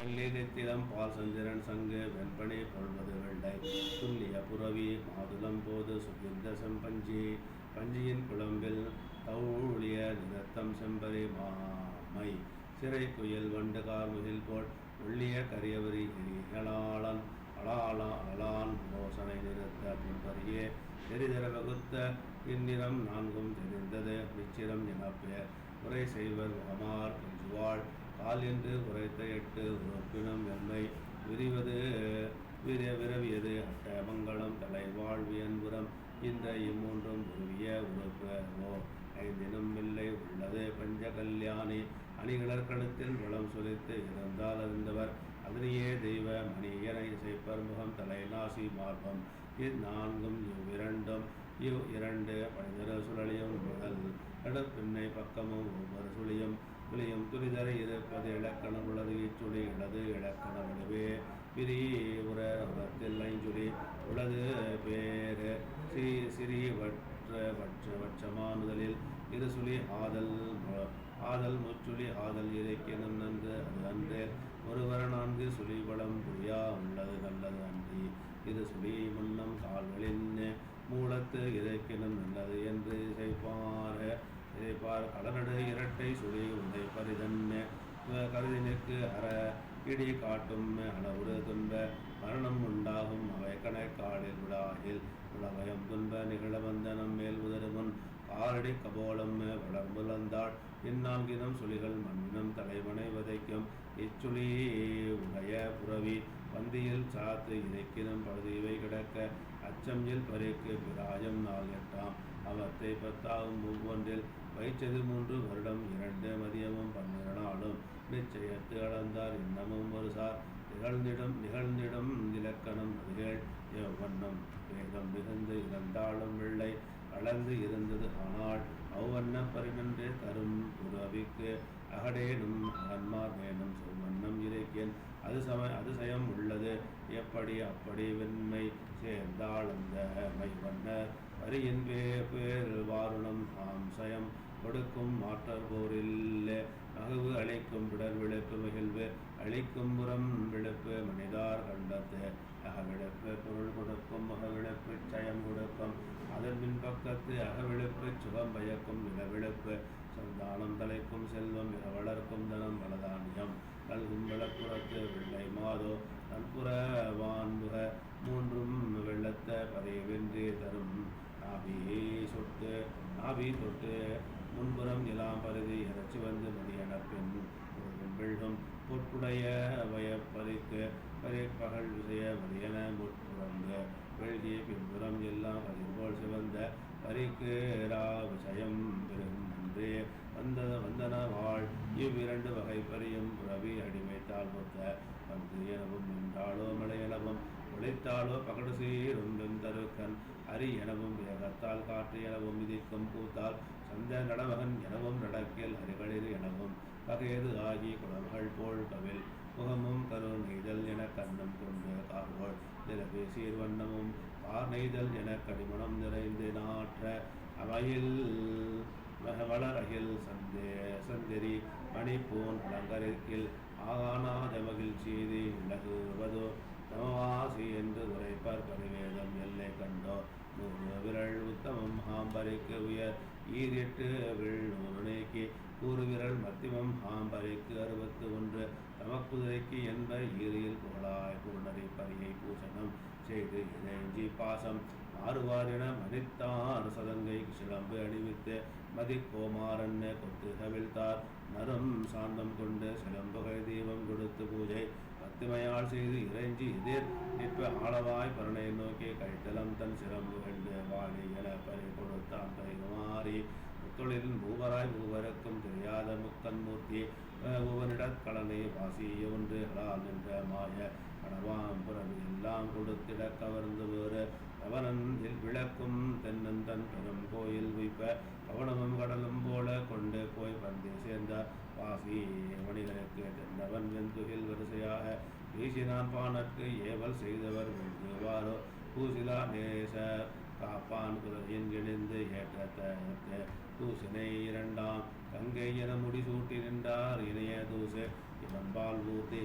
வெள்ளி நித்திலம் பால் சந்திரன் சங்கு வெண்பணி கொள்வது வெள்ளை துல்லிய புறவி மாதுளம் போது சுகிந்த செம்பஞ்சி பஞ்சியின் குழம்பில் தௌழிய நிறத்தம் செம்பரி மாமை சிறை குயில் வண்டு கார்முகில் போல் ஒள்ளிய கரியவரி எரிகளாளன் அலான் யோசனை நிறுத்த புன்பறியே தெரிதர வகுத்த இந்நிறம் நான்கும் தெரிந்தது நிச்சிரம் எனப்பெயர் உரை செய்வர் முகமார் கொஞ்சுவாள் கால் என்று உரைத்த 8 உறுப்பினும் வெண்மை விரவியது அட்ட மங்களம் தலைவாழ்வியன்புறம் இந்த இம்மூன்றும் உருவிய உறுப்போ 5 இல்லை உள்ளது பஞ்ச கல்யாணி அணிகளர் கழுத்தில் வளம் சொலித்து இருந்தால் அறிந்தவர் அதனையே தெய்வ மணியனை இசைப்பர் முகம் தலை நாசி மார்பம் இந்நான்கும் இவ்விரண்டு பனிதர சுழலியும் முதல் கடற்பின்னை பக்கமும் ஒவ்வொரு சுழியும் துரிதரை இருப்பது இலக்கணம் உள்ளது இச்சுழி இடது இலக்கண வலுவே உரத்தில் ஐஞ்சுழி உளது பேரு சிறி வட்சமானுதலில் இருசுழி ஆதல் முச்சுழி ஆதல் இறைக்கணும் நன்று அது அன்று ஒருவர 4 சுழி வளம் புரியா உள்ளது நல்லது அன்றி இருசுழி முன்னம் கால்களின் மூலத்து இறைக்கணும் நல்லது என்று இசைப்பார் கடனடு இரட்டை சுழி உண்டை பரிதன் கருதினுக்கு அற இடி காட்டும் அளவுறு துன்ப மரணம் உண்டாகும் அவை கணக்காடில் விழாகில் உலகயம் துன்ப நிகழவந்தனம் மேல் உதருமுன் காரடி கபோலம் வளர்முலந்தாள் இந்நான்கினம் சுழிகள் மண்ணினம் தலைவனை வதைக்கும் இச்சுழி உடைய புறவி பந்தியில் சாத்து இறைக்கினம் பழுதிவை கிடக்க அச்சமில் பறிக்கு பிராயம் 4 அவத்தை 10 ஒவ்வொன்றில் வைச்சது 3 வருடம் 2 மதியமும் 12 நாளும் நிச்சயத்து அளந்தார் இன்னமும் ஒரு சார் நிகழ்ந்திடும் இலக்கணம் அதிகள் எவ்வண்ணம் வேதம் மிகுந்து இறந்தாளும் வெள்ளை அளந்து இருந்தது ஆனால் அவ்வண்ண பரிணன்றே தரும் புறவிக்கு அகடேனும் அகன்மார் வேணும் செவ்வண்ணம் இறைக்கேன் அதிசயம் உள்ளது அப்படி வெண்மை சேர்ந்தாள் அந்த மைவண்ணர் வரியின் பேர் வாருணம் ஆம்சயம் கொடுக்கும் மாற்றர் போரில் நகவு அழைக்கும் பிடர் விழுப்பு மகிழ்வு அழிக்கும் புறம் விழுப்பு மனிதார் கண்டத்து அகவிழப்பு பொருள் கொடுக்கும் அகவிழப்பு சயம் கொடுக்கும் அதன் பின்பக்கத்து அகவிழப்பு சுகம் பயக்கும் இளவிழப்பு சந்தானம் தலைக்கும் செல்வம் வளர்க்கும் தனம் பலதானியம் நல்கும் விளப்புறத்து வெள்ளை மாதோ நன்புற வான்புக 3 வெள்ளத்த பதைவென்றே தரும் நாபி தொட்டு முன்புறம் இலாம் பருதி இறைச்சி வந்து மதியனப்பின் வெள்ளும் பொற்புடைய வயப்பறிக்கு பகல் விசைய மதியன முற்புறந்து வெள்கிய பின்புறம் எல்லாம் கதிர்போல் சிவந்த பறிக்கு விஷயம் பெரும் நன்றே வந்தன வாழ் இவ்விரண்டு வகை பறியும் புறவி அடிமைத்தால் பொத்த வந்து எனவும் நின்றாளோ மழை எனவும் உழைத்தாளோ பகடு சீரும் வெந்தருக்கன் அரி எனவும் வேகத்தால் காற்று எனவும் மிதிக்கும் கூத்தால் சந்த நடமகன் எனவும் நடக்கில் அரிகளிர் எனவும் பகையது ஆகி குளங்கள் போல் கவில் முகமும் கரு நெய்தல் என கண்ணம் கொண்டு கார்கோள் நிலவே சீர்வண்ணமும் கார் நெய்தல் என கடிமணம் நிறைந்து நாற்ற அவையில் வளரகில் சந்தெரி மணிப்பூன் அலங்கரிக்கில் ஆகானாத மகிழ்ச்சியதி விலகுவதோ நமவாசி என்று உரைப்பார் பரிவேதம் எல்லை கண்டோ 100 விரல் உத்தமம் ஆம்பரிக்கு உயர் 8 விழ் 100 நீக்கி 100 விரல் மத்தியமம் ஆம்பரிக்கு 61 தமக்குதிரைக்கு என்ப ஈரியில் புகழாய் பூர்ணரி பரியை பூசணம் செய்து இறைஞ்சி பாசம் மாறுவாரின மதித்தார் சதங்கை சிலம்பு அணிவித்து மதிக்கோமாரன் கொத்து கவிழ்த்தார் நரும் சாந்தம் கொண்டு சிலம்புகை தீபம் கொடுத்து பூஜை பத்திமையால் செய்து இறைஞ்சி எதிர் நிற்ப ஆளவாய் பரணை நோக்கி கைத்தலம் தன் சிரம்பு கண்டு வாழி என பறி கொடுத்தான் பரிகுமாரி முத்தொழில் மூவருக்கும் தெரியாத முக்கன்மூர்த்தி ஒவ்வொன்றிடக்கலனை வாசிய ஒன்று ஹலால் நின்ற மாய கணவாம் புறவி எல்லாம் கொடுத்திட கவர்ந்து வேறு கவனந்தில் விளக்கும் தென்னந்தன் பெரும் கோயில் வைப்ப கவனமும் கடலும் போல கொண்டு போய் பந்தி சேர்ந்தார் வாசி மணிகளுக்கு தென்னவன் வெந்துகில் வரிசையாக வீசினான் பானற்கு ஏவல் செய்தவர் வெல்லுவாரோ பூசிலா நேச காப்பான் குதிரையின் இணைந்து ஏற்ற தூசினை 2 கங்கை என முடிசூட்டி நின்றார் இணைய தூசு இவன்பால் ஊர்த்தி